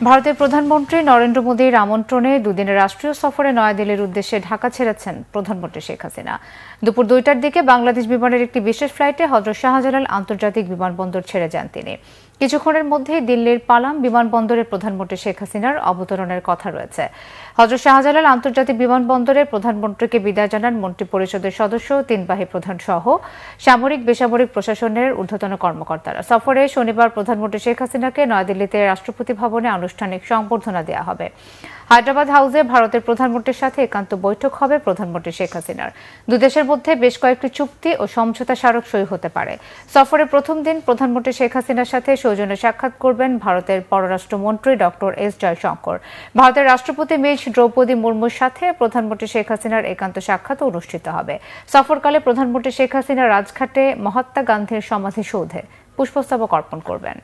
ভারতের প্রধানমন্ত্রী নরেন্দ্র মোদীর আমন্ত্রণে দুদিনের রাষ্ট্রীয় সফরে নয়াদিল্লির উদ্দেশ্যে ঢাকা ছেড়েছেন প্রধানমন্ত্রী শেখ হাসিনা। দুপুর 2টার দিকে বাংলাদেশ বিমানের একটি বিশেষ ফ্লাইটে হযরত শাহজালাল আন্তর্জাতিক বিমানবন্দর ছেড়ে যান তিনি। কিছুক্ষণের মধ্যেই দিল্লির পালাম বিমানবন্দরে প্রধানমন্ত্রী শেখ হাসিনার অবতরণের কথা রয়েছে। হযরত শাহজালাল আন্তর্জাতিক বিমানবন্দরে প্রধানমন্ত্রীকে বিদায় জানান মন্ত্রিপরিষদের সদস্য, তিনবাহী প্রধান সহ সামরিক বেসামরিক প্রশাসনের ঊর্ধ্বতন কর্মকর্তারা। সফরে শনিবার প্রধানমন্ত্রী শেখ হাসিনাকে নয়াদিল্লিতে রাষ্ট্রপতি ভবনে আনুষ্ঠানিক সংবর্ধনা দেওয়া হবে। হায়দ্রাবাদ হাউসে ভারতের প্রধানমন্ত্রীর সাথে একান্ত বৈঠক হবে প্রধানমন্ত্রী শেখ হাসিনার। দুই দেশের মধ্যে বেশ কয়েকটি চুক্তি ও সমঝোতা স্মারক সই হতে পারে। সফরের প্রথম দিন প্রধানমন্ত্রী শেখ হাসিনার সাথে সৌজন্য সাক্ষাৎ করবেন ভারতের পররাষ্ট্রমন্ত্রী ডক্টর এস জয়শঙ্কর। ভারতের রাষ্ট্রপতি মিস দ্রৌপদী মুর্মুর সাথে প্রধানমন্ত্রী শেখ হাসিনার একান্ত সাক্ষাৎ অনুষ্ঠিত হবে। সফরকালে প্রধানমন্ত্রী শেখ হাসিনা রাজঘাটে মহাত্মা গান্ধীর সমাধিসৌধে পুষ্পস্তবক অর্পণ করবেন।